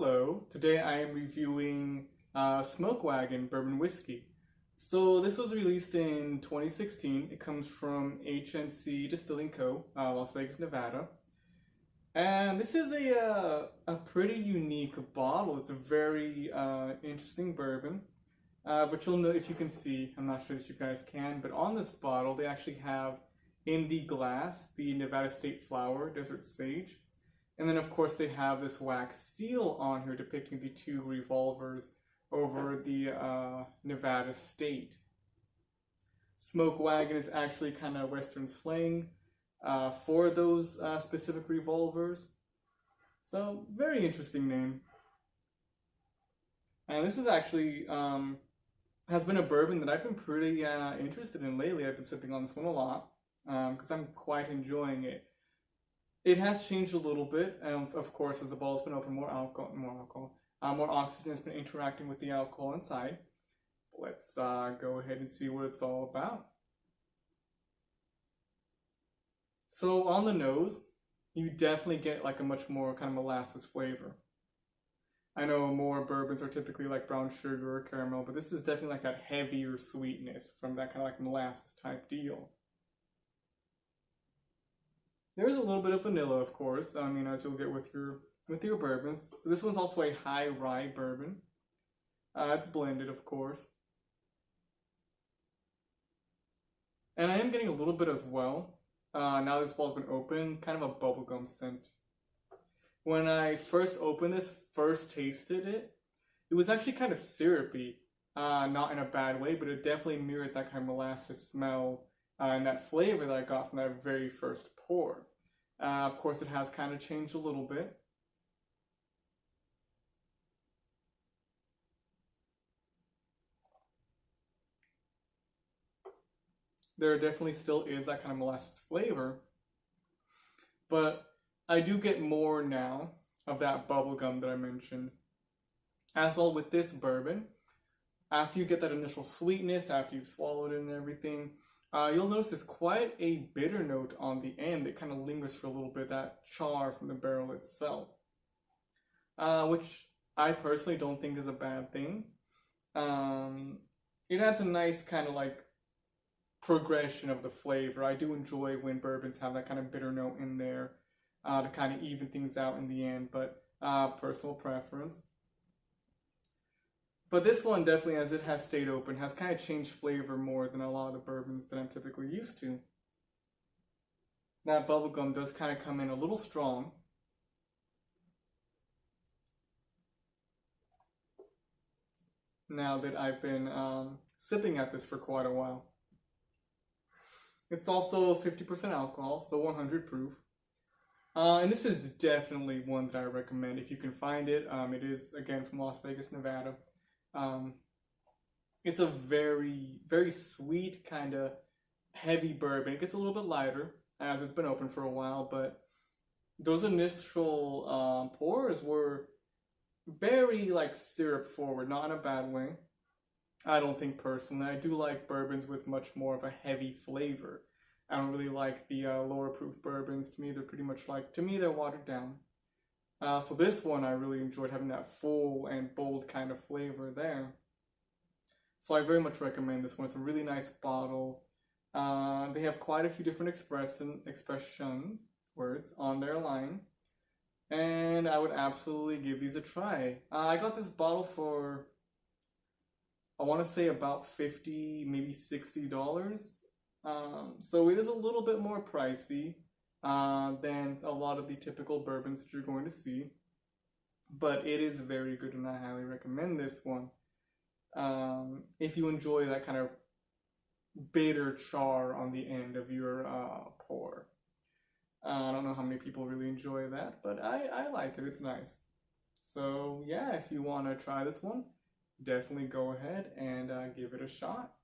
Hello, today I am reviewing Smoke Wagon Bourbon Whiskey. So this was released in 2016. It comes from H&C Distilling Co, Las Vegas, Nevada. And this is a pretty unique bottle. It's a very interesting bourbon. But you'll know, if you can see, I'm not sure that you guys can, but on this bottle they actually have in the glass the Nevada State Flower, Desert Sage. And then, of course, they have this wax seal on here depicting the two revolvers over the Nevada state. Smoke Wagon is actually kind of Western slang for those specific revolvers. So, very interesting name. And this is actually, has been a bourbon that I've been pretty interested in lately. I've been sipping on this one a lot because I'm quite enjoying it. It has changed a little bit, of course, as the bottle's been open, more oxygen has been interacting with the alcohol inside. Let's go ahead and see what it's all about. So on the nose, you definitely get like a much more kind of molasses flavor. I know more bourbons are typically like brown sugar or caramel, but this is definitely like that heavier sweetness from that kind of like molasses type deal. There's a little bit of vanilla, of course, as you'll get with your bourbons. So this one's also a high rye bourbon. It's blended, of course. And I am getting a little bit as well. Now this bottle's been open, kind of a bubblegum scent. When I first opened this, first tasted it, it was actually kind of syrupy. Not in a bad way, but it definitely mirrored that kind of molasses smell and that flavor that I got from that very first pour. Of course, it has kind of changed a little bit. There definitely still is that kind of molasses flavor, but I do get more now of that bubblegum that I mentioned. As well with this bourbon, after you get that initial sweetness, after you've swallowed it and everything, you'll notice there's quite a bitter note on the end that kind of lingers for a little bit, that char from the barrel itself. Which I personally don't think is a bad thing. It adds a nice kind of like progression of the flavor. I do enjoy when bourbons have that kind of bitter note in there to kind of even things out in the end, but personal preference. But this one definitely, as it has stayed open, has kind of changed flavor more than a lot of the bourbons that I'm typically used to. That bubblegum does kind of come in a little strong. Now that I've been sipping at this for quite a while. It's also 50% alcohol, so 100 proof. And this is definitely one that I recommend if you can find it. It is, again, from Las Vegas, Nevada. It's a very, very sweet, kind of heavy bourbon. It gets a little bit lighter as it's been open for a while, but those initial pours were very like syrup forward, not in a bad way. I don't think personally. I do like bourbons with much more of a heavy flavor. I don't really like the lower proof bourbons. To me, they're pretty much like, they're watered down. So this one, I really enjoyed having that full and bold kind of flavor there. So I very much recommend this one. It's a really nice bottle. They have quite a few different expression words on their line. And I would absolutely give these a try. I got this bottle for, I want to say about $50, maybe $60. So it is a little bit more pricey than a lot of the typical bourbons that you're going to see, but it is very good and I highly recommend this one. If you enjoy that kind of bitter char on the end of your pour. I don't know how many people really enjoy that, but I like it. It's nice. So yeah, if you want to try this one, definitely go ahead and give it a shot.